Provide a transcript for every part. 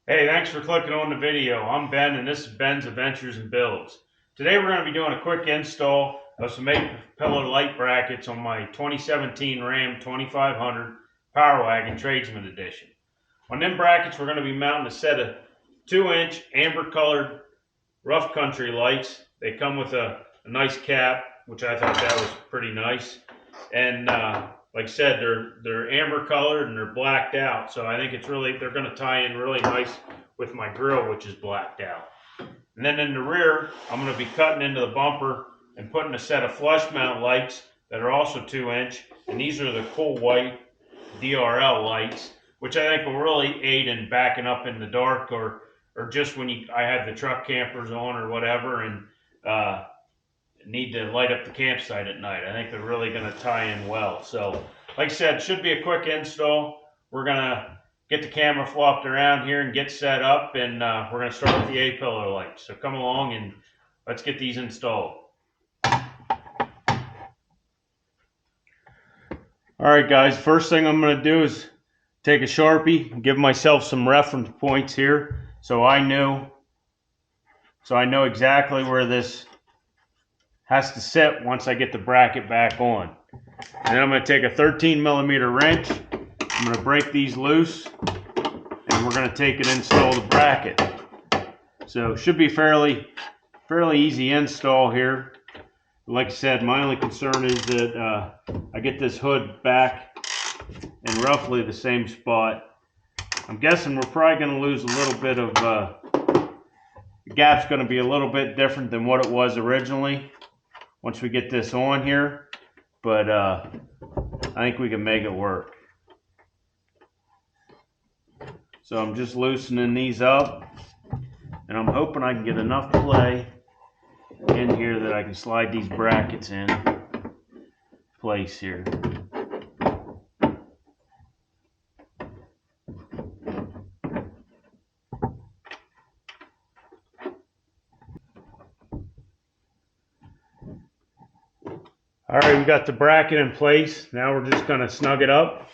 Hey, thanks for clicking on the video. I'm Ben and this is Ben's Adventures and Builds. Today we're going to be doing a quick install of some A-pillar light brackets on my 2017 Ram 2500 Power Wagon Tradesman Edition. On them brackets we're going to be mounting a set of 2-inch amber colored rough country lights. They come with a nice cap, which I thought that was pretty nice. And like I said, they're amber colored and they're blacked out. So I think they're going to tie in really nice with my grill, which is blacked out. And then in the rear, I'm going to be cutting into the bumper and putting a set of flush mount lights that are also 2-inch. And these are the cool white DRL lights, which I think will really aid in backing up in the dark or just when I have the truck campers on or whatever and need to light up the campsite at night. I think they're really going to tie in well. So, like I said, should be a quick install. We're going to get the camera flopped around here and get set up, and we're going to start with the A-pillar lights. So come along and let's get these installed. All right, guys, first thing I'm going to do is take a Sharpie and give myself some reference points here so I know exactly where this has to sit once I get the bracket back on. And then I'm going to take a 13mm wrench. I'm going to break these loose and we're going to take and install the bracket. So it should be fairly easy install here. Like I said, my only concern is that I get this hood back in roughly the same spot. I'm guessing we're probably going to lose a little bit of, the gap's going to be a little bit different than what it was originally once we get this on here, but I think we can make it work. So I'm just loosening these up, and I'm hoping I can get enough play in here that I can slide these brackets in place here. All right, we got the bracket in place. Now we're just going to snug it up.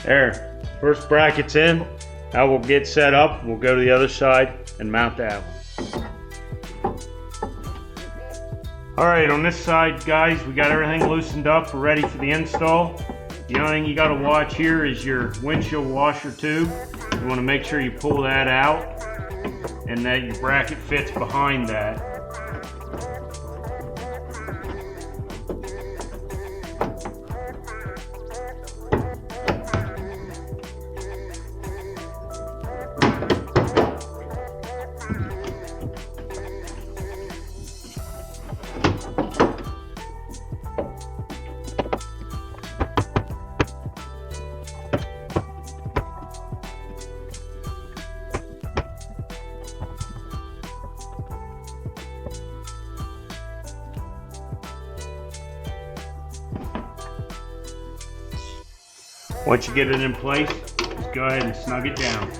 There, first bracket's in. Now we'll get set up. We'll go to the other side and mount that one. All right, on this side, guys, we got everything loosened up. We're ready for the install. The only thing you got to watch here is your windshield washer tube. You want to make sure you pull that out and that your bracket fits behind that. Once you get it in place, just go ahead and snug it down.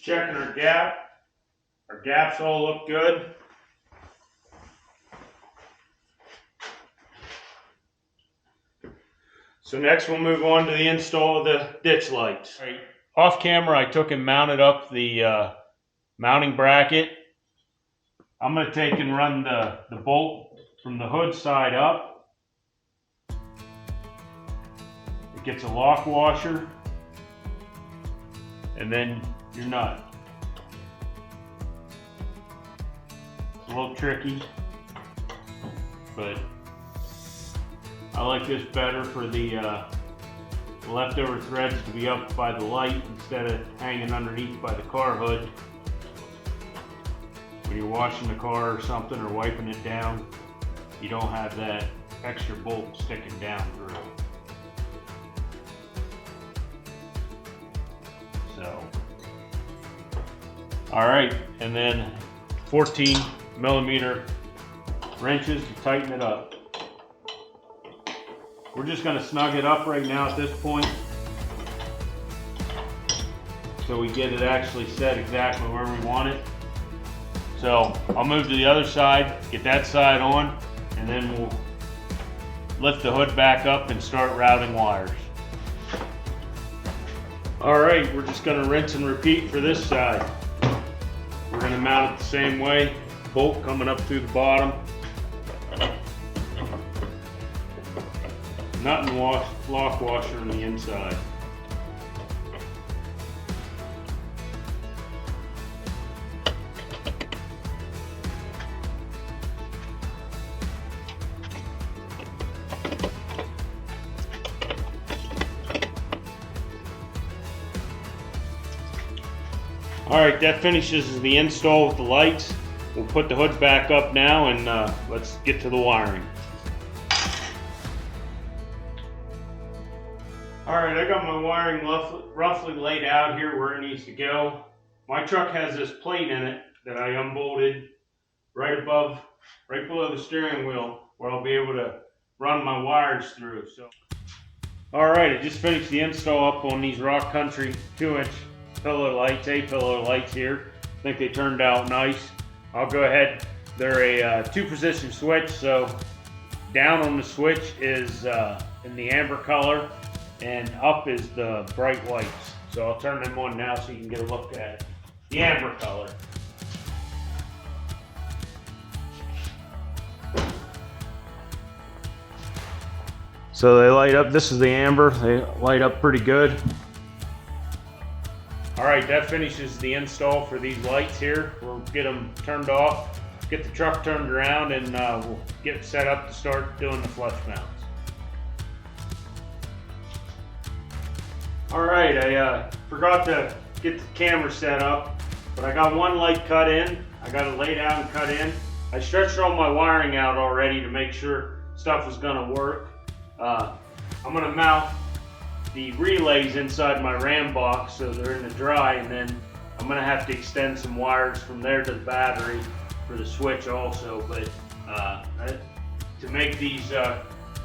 Checking our gap. Our gaps all look good. So next we'll move on to the install of the ditch lights. Right. Off camera I took and mounted up the mounting bracket. I'm going to take and run the bolt from the hood side up. It gets a lock washer and then your nut. It's a little tricky, but I like this better for the leftover threads to be up by the light instead of hanging underneath by the car hood. When you're washing the car or something or wiping it down, you don't have that extra bolt sticking down through. So, all right, and then 14mm wrenches to tighten it up. We're just going to snug it up right now at this point so we get it actually set exactly where we want it. So I'll move to the other side, get that side on, and then we'll lift the hood back up and start routing wires. All right, we're just going to rinse and repeat for this side. We're going to mount it the same way, bolt coming up through the bottom. Nut and lock washer on the inside. All right, that finishes the install with the lights. We'll put the hood back up now and let's get to the wiring. All right, I got my wiring roughly laid out here where it needs to go. My truck has this plate in it that I unbolted right below the steering wheel where I'll be able to run my wires through. So, all right, I just finished the install up on these Rock Country 2-inch pillow lights, A-pillow lights here. I think they turned out nice. I'll go ahead. They're a 2-position switch, so down on the switch is in the amber color, and up is the bright whites. So I'll turn them on now so you can get a look at the amber color. So they light up, this is the amber, they light up pretty good. All right, that finishes the install for these lights here. We'll get them turned off, get the truck turned around, and we'll get set up to start doing the flush mounts. All right, I forgot to get the camera set up, but I got one light cut in. I got it laid out and cut in. I stretched all my wiring out already to make sure stuff was gonna work. I'm gonna mount the relays inside my RAM box so they're in the dry, and then I'm gonna have to extend some wires from there to the battery for the switch also. But to make these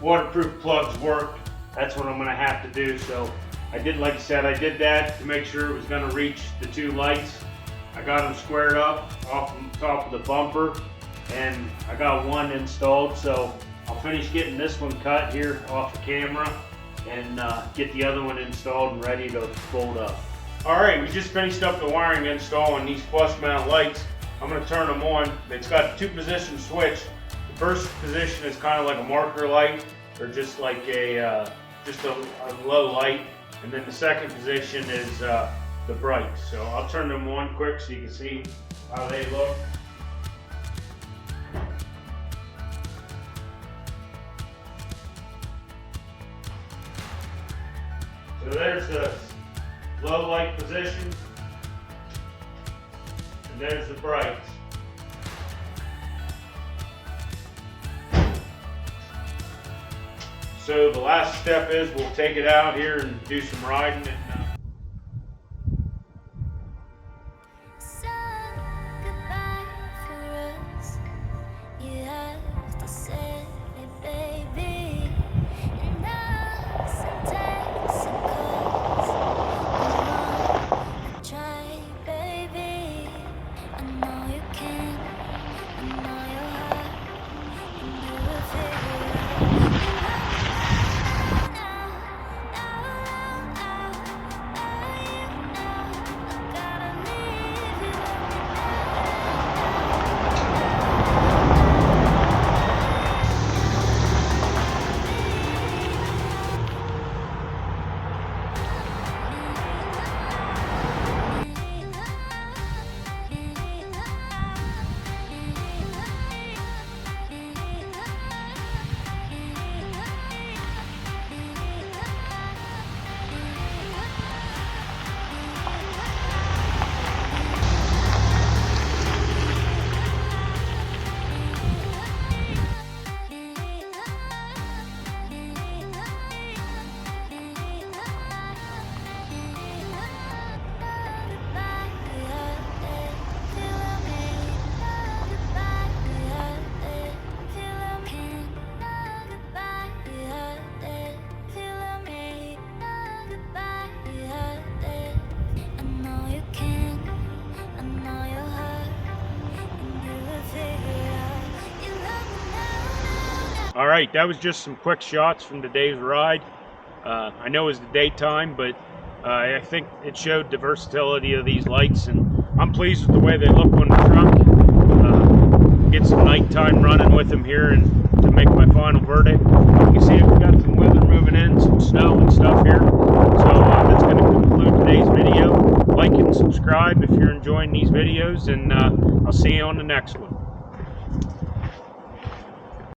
waterproof plugs work, that's what I'm gonna have to do. So I did, like I said, I did that to make sure it was gonna reach the 2 lights. I got them squared up off the top of the bumper, and I got one installed. So I'll finish getting this one cut here off the camera and get the other one installed and ready to fold up. All right, we just finished up the wiring install on these flush mount lights. I'm gonna turn them on. It's got a 2-position switch. The first position is kind of like a marker light, or just like a low light. And then the second position is the bright. So I'll turn them on quick so you can see how they look. So there's the low light position, and there's the bright. So the last step is we'll take it out here and do some riding. All right, that was just some quick shots from today's ride. I know it was the daytime, but I think it showed the versatility of these lights, and I'm pleased with the way they look on the trunk. Get some nighttime running with them here and to make my final verdict. You can see we've got some weather moving in, some snow and stuff here. So that's going to conclude today's video. Like and subscribe if you're enjoying these videos, and I'll see you on the next one.